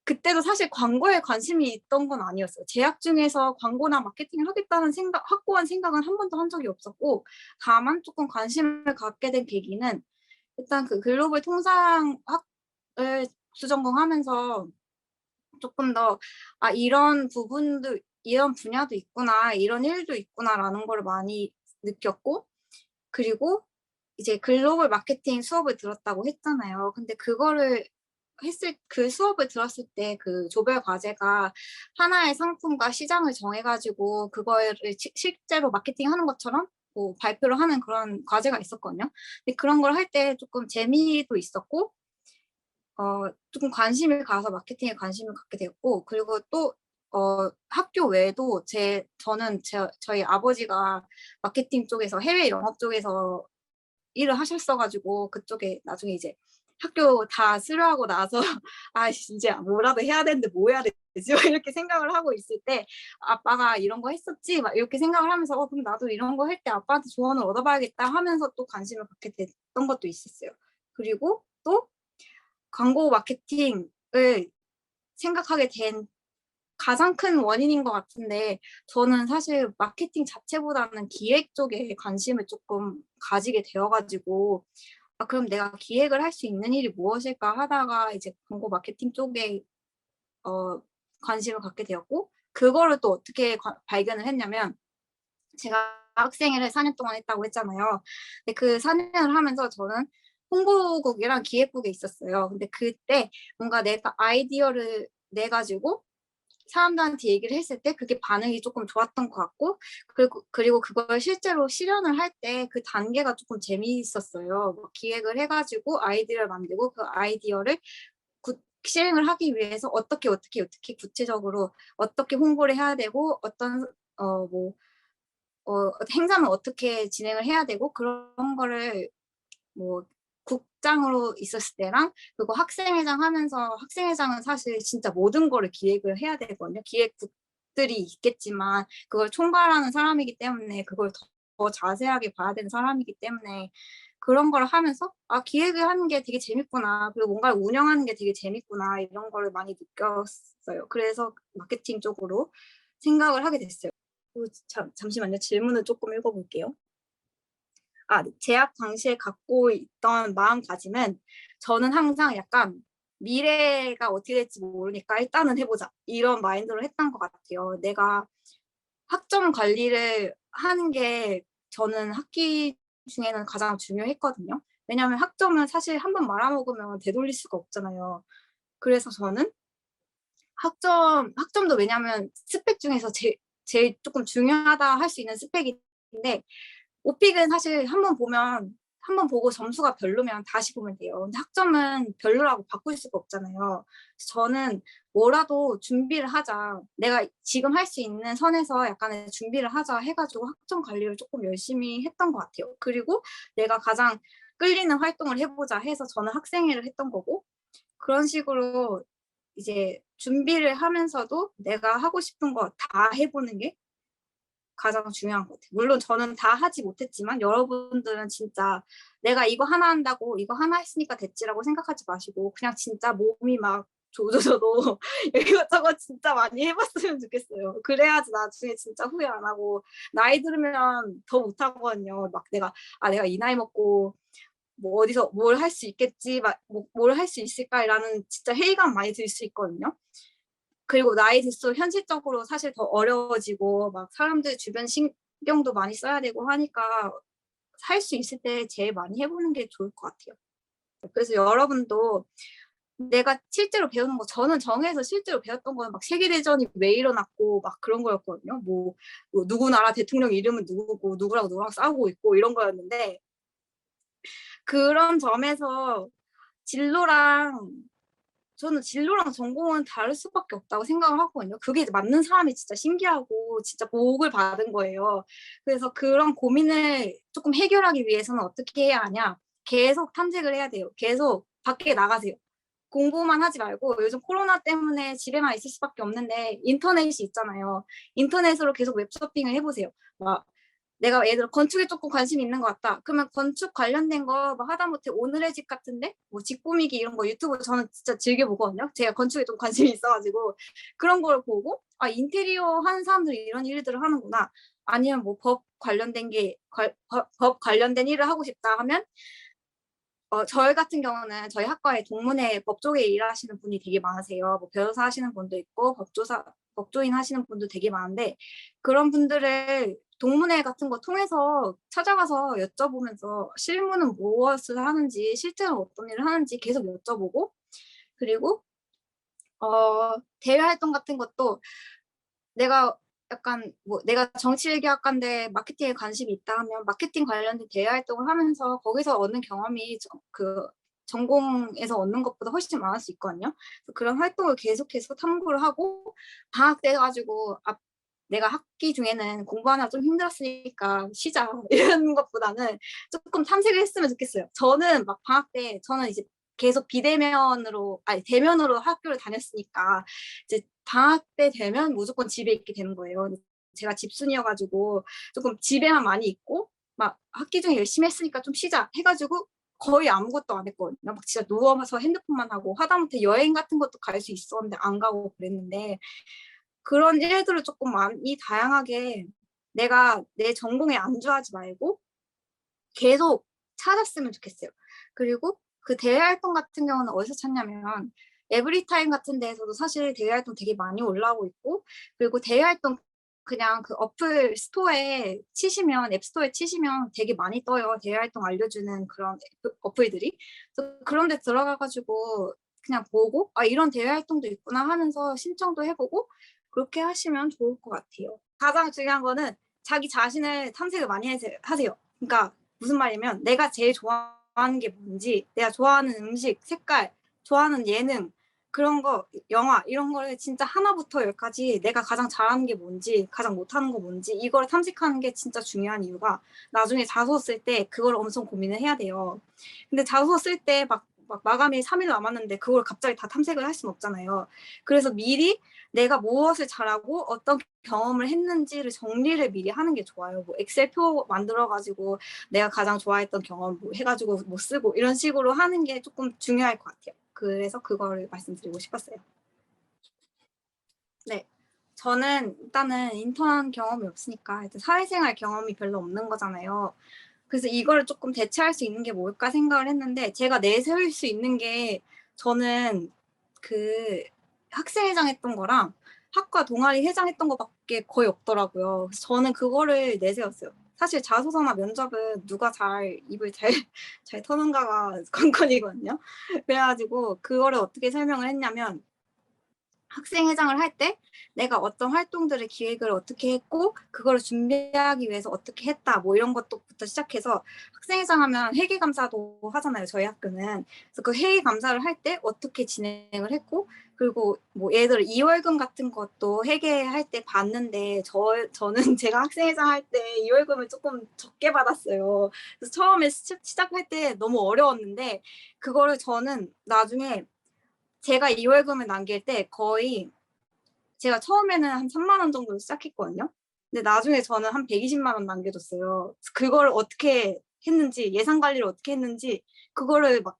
그때도 사실 광고에 관심이 있던 건 아니었어요. 재학 중에서 광고나 마케팅을 하겠다는 확고한 생각은 한 번도 한 적이 없었고, 다만 조금 관심을 갖게 된 계기는 일단 그 글로벌 통상학을 수전공하면서 조금 더 이런 분야도 있구나, 이런 일도 있구나라는 걸 많이 느꼈고, 그리고 이제 글로벌 마케팅 수업을 들었다고 했잖아요. 근데 그 수업을 들었을 때 그 조별 과제가 하나의 상품과 시장을 정해가지고 그거를 실제로 마케팅하는 것처럼 뭐 발표를 하는 그런 과제가 있었거든요. 근데 그런 걸 할 때 조금 재미도 있었고, 조금 관심을 가서 마케팅에 관심을 갖게 되었고, 그리고 또 학교 외에도 저희 아버지가 마케팅 쪽에서 해외 영업 쪽에서 일을 하셨어가지고 그쪽에 나중에 이제 학교 다 수료하고 나서 아 이제 뭐라도 해야 되는데 뭐 해야 되지? 막 이렇게 생각을 하고 있을 때 아빠가 이런 거 했었지? 막 이렇게 생각을 하면서 그럼 나도 이런 거 할 때 아빠한테 조언을 얻어봐야겠다 하면서 또 관심을 갖게 됐던 것도 있었어요. 그리고 또 광고 마케팅을 생각하게 된 가장 큰 원인인 것 같은데 저는 사실 마케팅 자체보다는 기획 쪽에 관심을 조금 가지게 되어가지고 아, 그럼 내가 기획을 할 수 있는 일이 무엇일까 하다가 이제 광고 마케팅 쪽에 관심을 갖게 되었고 그거를 또 어떻게 발견을 했냐면 제가 학생회를 4년 동안 했다고 했잖아요. 근데 그 4년을 하면서 저는 홍보국이랑 기획국에 있었어요. 근데 그때 뭔가 내가 아이디어를 내가지고 사람들한테 얘기를 했을 때 그게 반응이 조금 좋았던 것 같고 그리고 그걸 실제로 실현을 할 때 그 단계가 조금 재미있었어요. 뭐 기획을 해가지고 아이디어를 만들고 그 아이디어를 실행을 하기 위해서 어떻게 구체적으로 어떻게 홍보를 해야 되고 어떤 행사는 어떻게 진행을 해야 되고 그런 거를 뭐 국장으로 있었을 때랑 그리고 학생회장 하면서 학생회장은 사실 진짜 모든 거를 기획을 해야 되거든요. 기획국들이 있겠지만 그걸 총괄하는 사람이기 때문에 그걸 더 자세하게 봐야 되는 사람이기 때문에 그런 걸 하면서 아 기획을 하는 게 되게 재밌구나 그리고 뭔가를 운영하는 게 되게 재밌구나 이런 거를 많이 느꼈어요. 그래서 마케팅 쪽으로 생각을 하게 됐어요. 잠시만요. 질문을 조금 읽어볼게요. 재학 당시에 갖고 있던 마음가짐은 저는 항상 약간 미래가 어떻게 될지 모르니까 일단은 해보자 이런 마인드로 했던 것 같아요. 내가 학점 관리를 하는 게 저는 학기 중에는 가장 중요했거든요. 왜냐하면 학점은 사실 한 번 말아먹으면 되돌릴 수가 없잖아요. 그래서 저는 학점도 왜냐하면 스펙 중에서 제일 조금 중요하다 할 수 있는 스펙인데 오픽은 사실 한 번 보고 점수가 별로면 다시 보면 돼요. 근데 학점은 별로라고 바꿀 수가 없잖아요. 저는 뭐라도 준비를 하자. 내가 지금 할 수 있는 선에서 약간의 준비를 하자 해가지고 학점 관리를 조금 열심히 했던 것 같아요. 그리고 내가 가장 끌리는 활동을 해보자 해서 저는 학생회를 했던 거고 그런 식으로 이제 준비를 하면서도 내가 하고 싶은 거 다 해보는 게 가장 중요한 것 같아요. 물론 저는 다 하지 못했지만 여러분들은 진짜 내가 이거 하나 한다고 이거 하나 했으니까 됐지라고 생각하지 마시고 그냥 진짜 몸이 막 조져져도 이것저것 진짜 많이 해봤으면 좋겠어요. 그래야지 나중에 진짜 후회 안 하고 나이 들으면 더 못하거든요. 막 내가 이 나이 먹고 뭐 어디서 뭘 할 수 있겠지, 뭘 할 수 있을까라는 진짜 회의감 많이 들 수 있거든요. 그리고 나이 들수록 현실적으로 사실 더 어려워지고 막 사람들 주변 신경도 많이 써야 되고 하니까 할 수 있을 때 제일 많이 해보는 게 좋을 것 같아요. 그래서 여러분도 내가 실제로 배우는 거 저는 정해서 실제로 배웠던 거는 막 세계대전이 왜 일어났고 막 그런 거였거든요. 뭐 누구 나라 대통령 이름은 누구고 누구랑 싸우고 있고 이런 거였는데 그런 점에서 진로랑 저는 진로랑 전공은 다를 수밖에 없다고 생각을 하거든요. 그게 맞는 사람이 진짜 신기하고 진짜 복을 받은 거예요. 그래서 그런 고민을 조금 해결하기 위해서는 어떻게 해야 하냐. 계속 탐색을 해야 돼요. 계속 밖에 나가세요. 공부만 하지 말고 요즘 코로나 때문에 집에만 있을 수밖에 없는데 인터넷이 있잖아요. 인터넷으로 계속 웹서핑을 해보세요. 막 내가 예를 들어 건축에 조금 관심이 있는 것 같다. 그러면 건축 관련된 거 뭐 하다못해 오늘의 집 같은데 뭐 집 꾸미기 이런 거 유튜브 저는 진짜 즐겨 보거든요. 제가 건축에 좀 관심이 있어가지고 그런 걸 보고 아 인테리어 하는 사람들이 이런 일들을 하는구나. 아니면 뭐 법 관련된 법 관련된 일을 하고 싶다 하면 저희 같은 경우는 저희 학과에 동문회 법 쪽에 일하시는 분이 되게 많으세요. 뭐 변호사 하시는 분도 있고 법조인 하시는 분도 되게 많은데 그런 분들을 동문회 같은 거 통해서 찾아가서 여쭤보면서 실무는 무엇을 하는지 실제로 어떤 일을 하는지 계속 여쭤보고 그리고 대외 활동 같은 것도 내가 약간 뭐 내가 정치외교학과인데 마케팅에 관심이 있다 하면 마케팅 관련된 대외 활동을 하면서 거기서 얻는 경험이 전공에서 얻는 것보다 훨씬 많을 수 있거든요. 그래서 그런 활동을 계속해서 탐구를 하고 방학 때 가지고 내가 학기 중에는 공부하느라 좀 힘들었으니까 쉬자 이런 것보다는 조금 탐색을 했으면 좋겠어요. 저는 막 방학 때 저는 이제 계속 비대면으로 아니 대면으로 학교를 다녔으니까 이제 방학 때 되면 무조건 집에 있게 되는 거예요. 제가 집순이여가지고 조금 집에만 많이 있고 막 학기 중에 열심히 했으니까 좀 쉬자 해가지고 거의 아무것도 안 했거든요. 막 진짜 누워서 핸드폰만 하고 하다못해 여행 같은 것도 갈 수 있었는데 안 가고 그랬는데 그런 일들을 조금 많이 다양하게 내가 내 전공에 안주하지 말고 계속 찾았으면 좋겠어요. 그리고 그 대외 활동 같은 경우는 어디서 찾냐면 에브리타임 같은 데에서도 사실 대외 활동 되게 많이 올라오고 있고 그리고 대외 활동 그냥 그 어플 스토어에 치시면 앱 스토어에 치시면 되게 많이 떠요. 대외 활동 알려주는 그런 어플들이. 그래서 그런 데 들어가가지고 그냥 보고 아 이런 대외 활동도 있구나 하면서 신청도 해보고 그렇게 하시면 좋을 것 같아요. 가장 중요한 거는 자기 자신을 탐색을 많이 하세요. 그러니까 무슨 말이냐면 내가 제일 좋아하는 게 뭔지, 내가 좋아하는 음식, 색깔, 좋아하는 예능, 그런 거, 영화 이런 거를 진짜 하나부터 열까지 내가 가장 잘하는 게 뭔지, 가장 못하는 거 뭔지 이걸 탐색하는 게 진짜 중요한 이유가 나중에 자소 쓸 때 그걸 엄청 고민을 해야 돼요. 근데 자소 쓸 때 막 마감이 3일 남았는데 그걸 갑자기 다 탐색을 할 수는 없잖아요. 그래서 미리 내가 무엇을 잘하고 어떤 경험을 했는지를 정리를 미리 하는 게 좋아요. 뭐 엑셀표 만들어가지고 내가 가장 좋아했던 경험 뭐 해가지고 뭐 쓰고 이런 식으로 하는 게 조금 중요할 것 같아요. 그래서 그거를 말씀드리고 싶었어요. 네. 저는 일단은 인턴 경험이 없으니까 일단 사회생활 경험이 별로 없는 거잖아요. 그래서 이거를 조금 대체할 수 있는 게 뭘까 생각을 했는데 제가 내세울 수 있는 게 저는 그 학생회장 했던 거랑 학과 동아리 회장 했던 거밖에 거의 없더라고요. 그래서 저는 그거를 내세웠어요. 사실 자소서나 면접은 누가 잘 입을 잘 터는가가 관건이거든요. 그래가지고 그거를 어떻게 설명을 했냐면 학생회장을 할 때 내가 어떤 활동들을 기획을 어떻게 했고 그걸 준비하기 위해서 어떻게 했다 뭐 이런 것부터 시작해서 학생회장 하면 회계감사도 하잖아요 저희 학교는. 그래서 그 회계감사를 할 때 어떻게 진행을 했고 그리고 뭐 예를 들어 이월금 같은 것도 회계할 때 봤는데 저는 제가 학생회장 할 때 이월금을 조금 적게 받았어요. 그래서 처음에 시작할 때 너무 어려웠는데 그거를 저는 나중에 제가 이월금을 남길 때 거의 제가 처음에는 한 3만 원 정도로 시작했거든요. 근데 나중에 저는 한 120만 원 남겨줬어요. 그걸 어떻게 했는지 예산 관리를 어떻게 했는지 그거를 막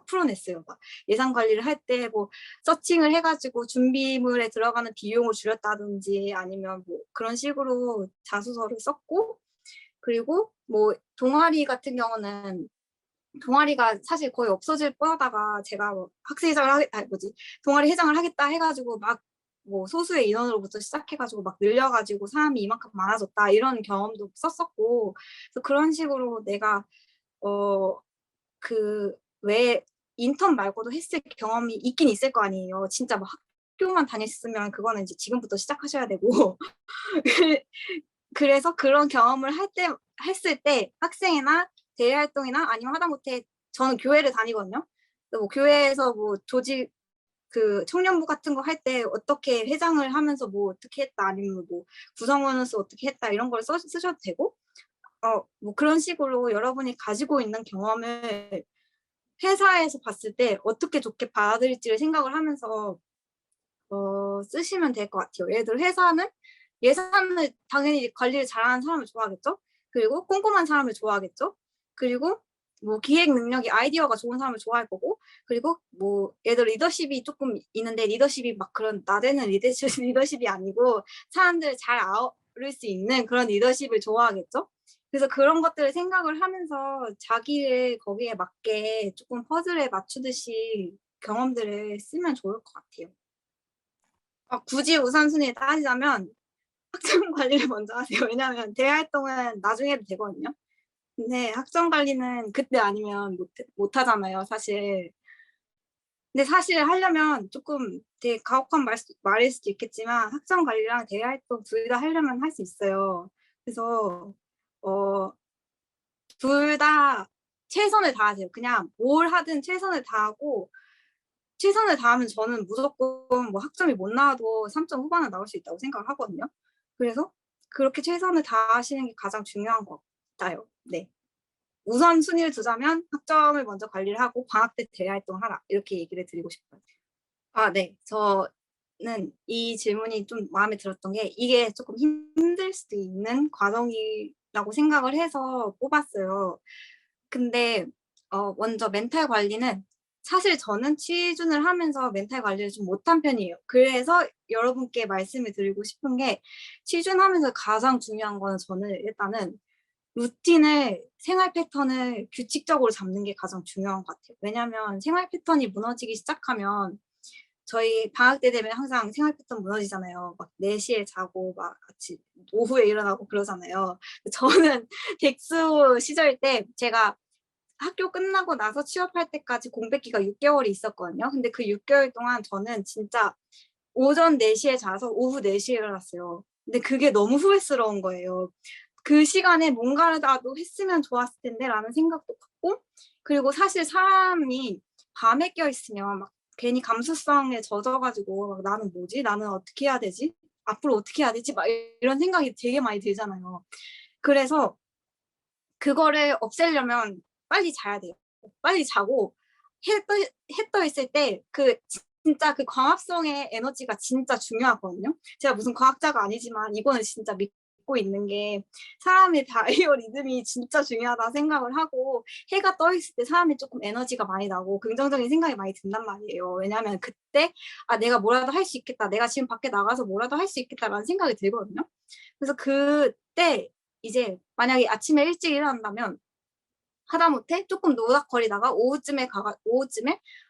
풀어냈어요. 막 예산 관리를 할 때 뭐 서칭을 해가지고 준비물에 들어가는 비용을 줄였다든지 아니면 뭐 그런 식으로 자소서를 썼고 그리고 뭐 동아리 같은 경우는 동아리가 사실 거의 없어질 뻔하다가 제가 뭐 학생회장을 동아리 회장을 하겠다 해가지고 막 뭐 소수의 인원으로부터 시작해가지고 막 늘려가지고 사람이 이만큼 많아졌다 이런 경험도 썼었고 그래서 그런 식으로 내가 그 왜 인턴 말고도 했을 경험이 있긴 있을 거 아니에요. 진짜 막 학교만 다녔으면 그거는 이제 지금부터 시작하셔야 되고 그래서 그런 경험을 했을 때 학생회나 대외 활동이나 아니면 하다못해 저는 교회를 다니거든요. 뭐 교회에서 뭐 조직 그 청년부 같은 거 할 때 어떻게 회장을 하면서 뭐 어떻게 했다 아니면 뭐 구성원으로서 어떻게 했다 이런 걸 쓰셔도 되고 뭐 그런 식으로 여러분이 가지고 있는 경험을 회사에서 봤을 때 어떻게 좋게 받아들일지를 생각을 하면서 쓰시면 될 것 같아요. 예를 들어 회사는 예산을 당연히 관리를 잘하는 사람을 좋아하겠죠. 그리고 꼼꼼한 사람을 좋아하겠죠. 그리고 뭐 기획 능력이 아이디어가 좋은 사람을 좋아할 거고 그리고 뭐 예를 들어 리더십이 조금 있는데 리더십이 막 그런 나대는 리더십이 아니고 사람들을 잘 아우를 수 있는 그런 리더십을 좋아하겠죠. 그래서 그런 것들을 생각을 하면서 자기를 거기에 맞게 조금 퍼즐에 맞추듯이 경험들을 쓰면 좋을 것 같아요. 굳이 우선순위를 따지자면 학점 관리를 먼저 하세요. 왜냐하면 대외 활동은 나중에 해도 되거든요. 근데 학점 관리는 그때 아니면 못 하잖아요, 사실. 근데 사실 하려면 조금 되게 가혹한 말일 수도 있겠지만 학점 관리랑 대외 활동 둘 다 하려면 할 수 있어요. 그래서 둘 다 최선을 다하세요. 그냥 뭘 하든 최선을 다하고 최선을 다하면 저는 무조건 뭐 학점이 못 나와도 3점 후반은 나올 수 있다고 생각을 하거든요. 그래서 그렇게 최선을 다하시는 게 가장 중요한 것 같아요. 네. 우선순위를 두자면 학점을 먼저 관리를 하고 방학 때 대활동을 하라. 이렇게 얘기를 드리고 싶어요. 아, 네. 저는 이 질문이 좀 마음에 들었던 게 이게 조금 힘들 수도 있는 과정이라고 생각을 해서 뽑았어요. 근데 먼저 멘탈 관리는 사실 저는 취준을 하면서 멘탈 관리를 좀 못한 편이에요. 그래서 여러분께 말씀을 드리고 싶은 게 취준하면서 가장 중요한 거는 저는 일단은 루틴을 생활 패턴을 규칙적으로 잡는 게 가장 중요한 것 같아요. 왜냐하면 생활 패턴이 무너지기 시작하면 저희 방학 때 되면 항상 생활 패턴 무너지잖아요. 막 4시에 자고 막 같이 오후에 일어나고 그러잖아요. 저는 백수 시절 때 제가 학교 끝나고 나서 취업할 때까지 공백기가 6개월이 있었거든요. 근데 그 6개월 동안 저는 진짜 오전 4시에 자서 오후 4시에 일어났어요. 근데 그게 너무 후회스러운 거예요. 그 시간에 뭔가라도 했으면 좋았을 텐데 라는 생각도 갖고 그리고 사실 사람이 밤에 껴있으면 막 괜히 감수성에 젖어가지고 막 나는 뭐지? 나는 어떻게 해야 되지? 앞으로 어떻게 해야 되지? 막 이런 생각이 되게 많이 들잖아요. 그래서 그거를 없애려면 빨리 자야 돼요. 빨리 자고 해 떠 있을 때 진짜 그 광합성의 에너지가 진짜 중요하거든요. 제가 무슨 과학자가 아니지만 이거는 진짜 믿고 있는 게 사람의 바이오 리듬이 진짜 중요하다 생각을 하고 해가 떠 있을 때 사람이 조금 에너지가 많이 나고 긍정적인 생각이 많이 든단 말이에요. 왜냐하면 그때 아 내가 뭐라도 할 수 있겠다. 내가 지금 밖에 나가서 뭐라도 할 수 있겠다라는 생각이 들거든요. 그래서 그때 이제 만약에 아침에 일찍 일어난다면 하다못해 조금 노닥거리다가 오후쯤에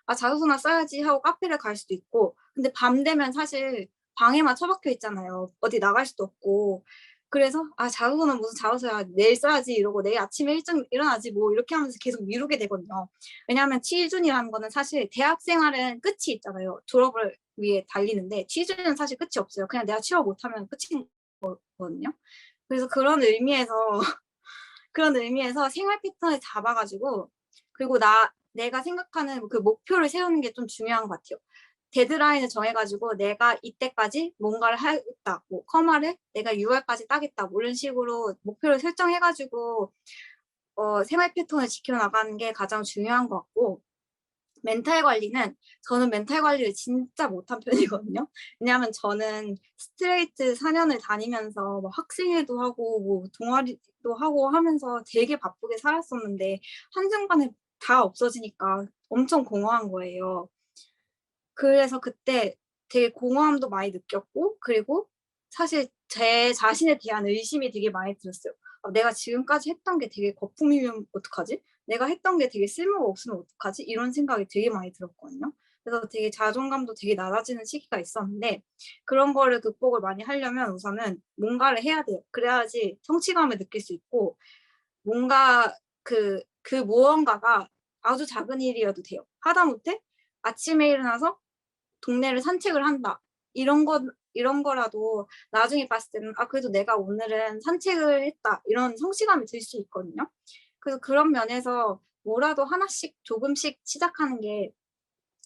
아 자소서나 써야지 하고 카페를 갈 수도 있고 근데 밤 되면 사실 방에만 처박혀 있잖아요. 어디 나갈 수도 없고 그래서 아 자소서는 무슨 자소서야 내일 써야지 이러고 내일 아침에 일찍 일어나지 뭐 이렇게 하면서 계속 미루게 되거든요. 왜냐하면 취준이라는 거는 사실 대학 생활은 끝이 있잖아요. 졸업을 위해 달리는데 취준은 사실 끝이 없어요. 그냥 내가 취업 못하면 끝인 거거든요. 그래서 그런 의미에서 생활 패턴을 잡아가지고 그리고 내가 생각하는 그 목표를 세우는 게 좀 중요한 것 같아요. 데드라인을 정해가지고 내가 이때까지 뭔가를 하겠다. 뭐 커마를 내가 6월까지 따겠다. 뭐 이런 식으로 목표를 설정해가지고 생활 패턴을 지켜나가는 게 가장 중요한 것 같고 멘탈 관리는 저는 멘탈 관리를 진짜 못한 편이거든요. 왜냐하면 저는 스트레이트 4년을 다니면서 뭐 학생회도 하고 뭐 동아리도 하고 하면서 되게 바쁘게 살았었는데 한순간에 다 없어지니까 엄청 공허한 거예요. 그래서 그때 되게 공허함도 많이 느꼈고 그리고 사실 제 자신에 대한 의심이 되게 많이 들었어요. 내가 지금까지 했던 게 되게 거품이면 어떡하지? 내가 했던 게 되게 쓸모가 없으면 어떡하지? 이런 생각이 되게 많이 들었거든요. 그래서 되게 자존감도 되게 낮아지는 시기가 있었는데 그런 거를 극복을 많이 하려면 우선은 뭔가를 해야 돼요. 그래야지 성취감을 느낄 수 있고 뭔가 그 무언가가 아주 작은 일이어도 돼요. 하다못해 아침에 일어나서 동네를 산책을 한다. 이런 거라도 나중에 봤을 때는 아 그래도 내가 오늘은 산책을 했다. 이런 성취감이 들 수 있거든요. 그래서 그런 면에서 뭐라도 하나씩 조금씩 시작하는 게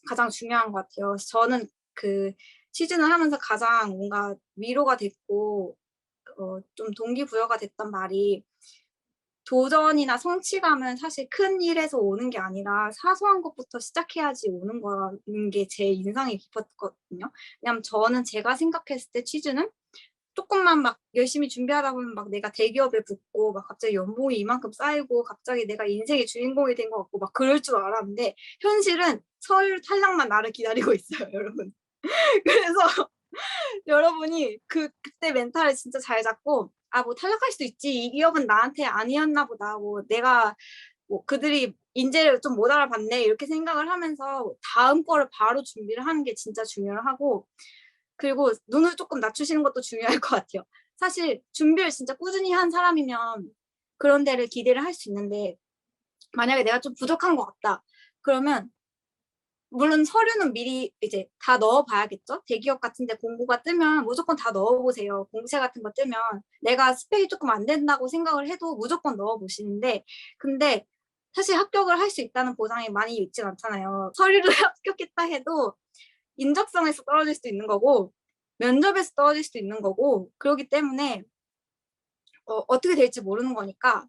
가장 중요한 것 같아요. 저는 그 취준을 하면서 가장 뭔가 위로가 됐고 좀 동기부여가 됐던 말이 도전이나 성취감은 사실 큰 일에서 오는 게 아니라 사소한 것부터 시작해야지 오는 거라는 게 제 인상이 깊었거든요. 왜냐면 저는 제가 생각했을 때 취준은 조금만 막 열심히 준비하다 보면 막 내가 대기업에 붙고 막 갑자기 연봉이 이만큼 쌓이고 갑자기 내가 인생의 주인공이 된 것 같고 막 그럴 줄 알았는데 현실은 서울 탈락만 나를 기다리고 있어요, 여러분. 그래서 여러분이 그때 멘탈을 진짜 잘 잡고 아 뭐 탈락할 수도 있지. 이 기업은 나한테 아니었나 보다. 뭐 내가 뭐 그들이 인재를 좀 못 알아봤네 이렇게 생각을 하면서 다음 거를 바로 준비를 하는 게 진짜 중요하고 그리고 눈을 조금 낮추시는 것도 중요할 것 같아요. 사실 준비를 진짜 꾸준히 한 사람이면 그런 데를 기대를 할 수 있는데 만약에 내가 좀 부족한 것 같다. 그러면 물론 서류는 미리 이제 다 넣어봐야겠죠. 대기업 같은 데 공고가 뜨면 무조건 다 넣어보세요. 공채 같은 거 뜨면 내가 스펙이 조금 안 된다고 생각을 해도 무조건 넣어보시는데 근데 사실 합격을 할 수 있다는 보장이 많이 있진 않잖아요. 서류를 합격했다 해도 인적성에서 떨어질 수도 있는 거고 면접에서 떨어질 수도 있는 거고 그렇기 때문에 어떻게 될지 모르는 거니까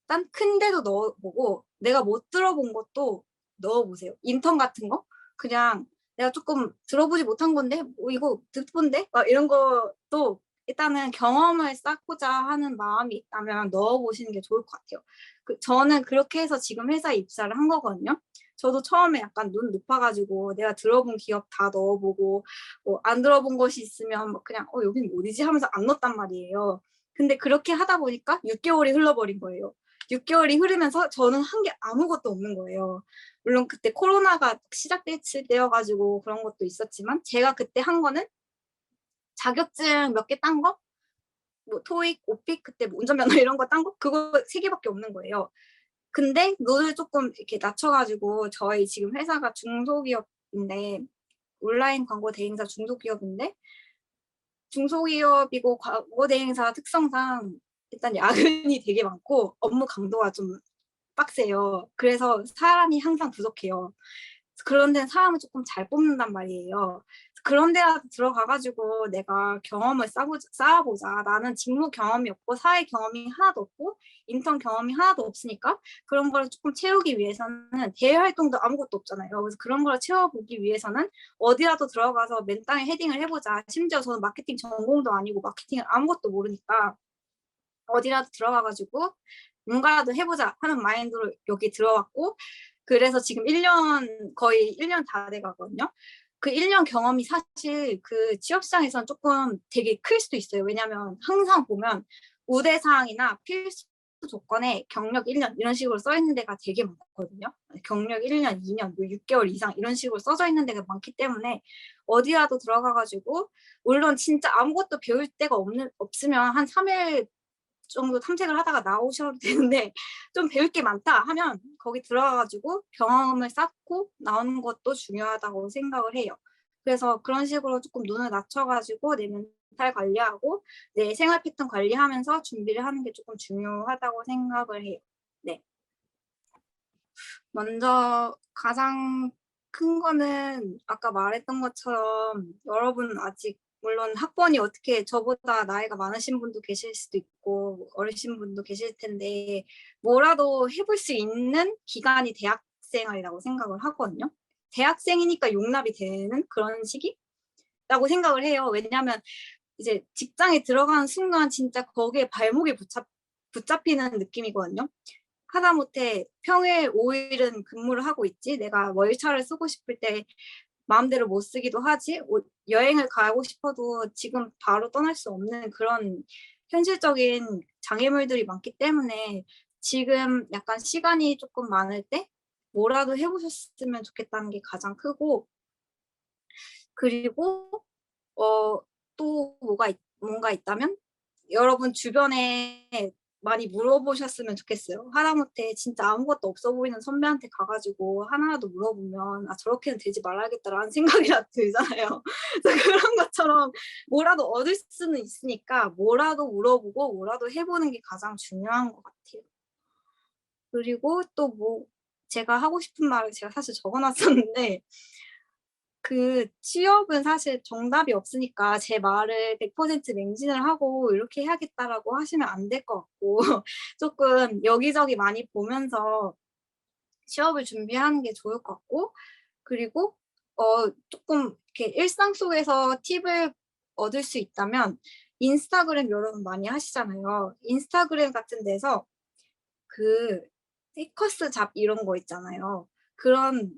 일단 큰 데도 넣어보고 내가 못 들어본 것도 넣어보세요. 인턴 같은 거 그냥 내가 조금 들어보지 못한 건데 이거 듣본데 이런 것도 일단은 경험을 쌓고자 하는 마음이 있다면 넣어보시는 게 좋을 것 같아요. 저는 그렇게 해서 지금 회사에 입사를 한 거거든요. 저도 처음에 약간 눈 높아가지고 내가 들어본 기업 다 넣어보고 안 들어본 것이 있으면 그냥 여긴 어디지 하면서 안 넣었단 말이에요. 근데 그렇게 하다 보니까 6개월이 흘러버린 거예요. 6개월이 흐르면서 저는 한 게 아무것도 없는 거예요. 물론 그때 코로나가 시작됐을 때여가지고 그런 것도 있었지만 제가 그때 한 거는 자격증 몇 개 딴 거? 뭐 토익, 오픽 그때 뭐 운전면허 이런 거 딴 거? 그거 3개밖에 없는 거예요. 근데 눈을 조금 이렇게 낮춰가지고 저희 지금 회사가 중소기업인데 온라인 광고 대행사 중소기업인데 중소기업이고 광고 대행사 특성상 일단 야근이 되게 많고 업무 강도가 좀 빡세요. 그래서 사람이 항상 부족해요. 그런 데는 사람을 조금 잘 뽑는단 말이에요. 그런 데 들어가가지고 내가 경험을 쌓아보자. 나는 직무 경험이 없고 사회 경험이 하나도 없고 인턴 경험이 하나도 없으니까 그런 걸 조금 채우기 위해서는 대외 활동도 아무것도 없잖아요. 그래서 그런 걸 채워보기 위해서는 어디라도 들어가서 맨 땅에 헤딩을 해보자. 심지어 저는 마케팅 전공도 아니고 마케팅을 아무것도 모르니까 어디라도 들어가가지고 뭔가라도 해보자 하는 마인드로 여기 들어왔고 그래서 지금 1년 거의 1년 다 돼가거든요. 그 1년 경험이 사실 그 취업시장에서는 조금 되게 클 수도 있어요. 왜냐하면 항상 보면 우대사항이나 필수 조건에 경력 1년 이런 식으로 써 있는 데가 되게 많거든요. 경력 1년, 2년, 뭐 6개월 이상 이런 식으로 써져 있는 데가 많기 때문에 어디라도 들어가가지고 물론 진짜 아무것도 배울 데가 없으면 한 3일 정도 탐색을 하다가 나오셔도 되는데 좀 배울 게 많다 하면 거기 들어가가지고 경험을 쌓고 나오는 것도 중요하다고 생각을 해요. 그래서 그런 식으로 조금 눈을 낮춰가지고 내 멘탈 관리하고 내 생활 패턴 관리하면서 준비를 하는 게 조금 중요하다고 생각을 해요. 네. 먼저 가장 큰 거는 아까 말했던 것처럼 여러분 아직 물론 학번이 어떻게 저보다 나이가 많으신 분도 계실 수도 있고 어리신 분도 계실 텐데 뭐라도 해볼 수 있는 기간이 대학생활이라고 생각을 하거든요. 대학생이니까 용납이 되는 그런 시기라고 생각을 해요. 왜냐하면 이제 직장에 들어가는 순간 진짜 거기에 발목이 붙잡히는 느낌이거든요. 하다못해 평일 5일은 근무를 하고 있지 내가 월차를 쓰고 싶을 때 마음대로 못 쓰기도 하지 여행을 가고 싶어도 지금 바로 떠날 수 없는 그런 현실적인 장애물들이 많기 때문에 지금 약간 시간이 조금 많을 때 뭐라도 해보셨으면 좋겠다는 게 가장 크고 그리고 또 뭔가 있다면 여러분 주변에 많이 물어보셨으면 좋겠어요. 하다못해 진짜 아무것도 없어 보이는 선배한테 가가지고 하나라도 물어보면 저렇게는 되지 말아야겠다라는 생각이라도 들잖아요. 그래서 그런 것처럼 뭐라도 얻을 수는 있으니까 뭐라도 물어보고 뭐라도 해보는 게 가장 중요한 것 같아요. 그리고 또 제가 하고 싶은 말을 제가 사실 적어놨었는데 그 취업은 사실 정답이 없으니까 제 말을 100% 맹신을 하고 이렇게 해야겠다라고 하시면 안 될 것 같고 조금 여기저기 많이 보면서 취업을 준비하는 게 좋을 것 같고 그리고 조금 이렇게 일상 속에서 팁을 얻을 수 있다면 인스타그램 여러분 많이 하시잖아요. 인스타그램 같은 데서 그 세커스 잡 이런 거 있잖아요. 그런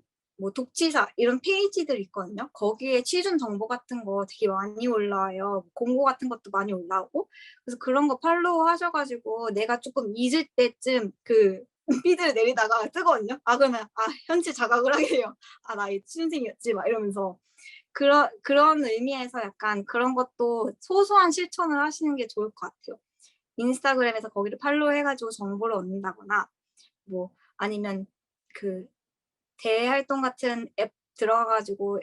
독지사 이런 페이지들 있거든요. 거기에 취준 정보 같은 거 되게 많이 올라와요. 공고 같은 것도 많이 올라오고 그래서 그런 거 팔로우 하셔가지고 내가 조금 잊을 때쯤 그 피드를 내리다가 뜨거든요. 그러면 현재 자각을 하게 돼요. 나 이 취준생이었지 막 이러면서 그런 의미에서 약간 그런 것도 소소한 실천을 하시는 게 좋을 것 같아요. 인스타그램에서 거기를 팔로우 해가지고 정보를 얻는다거나 아니면 그 대활동 같은 앱 들어가가지고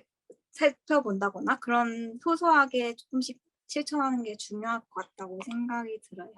살펴본다거나 그런 소소하게 조금씩 실천하는 게 중요할 것 같다고 생각이 들어요.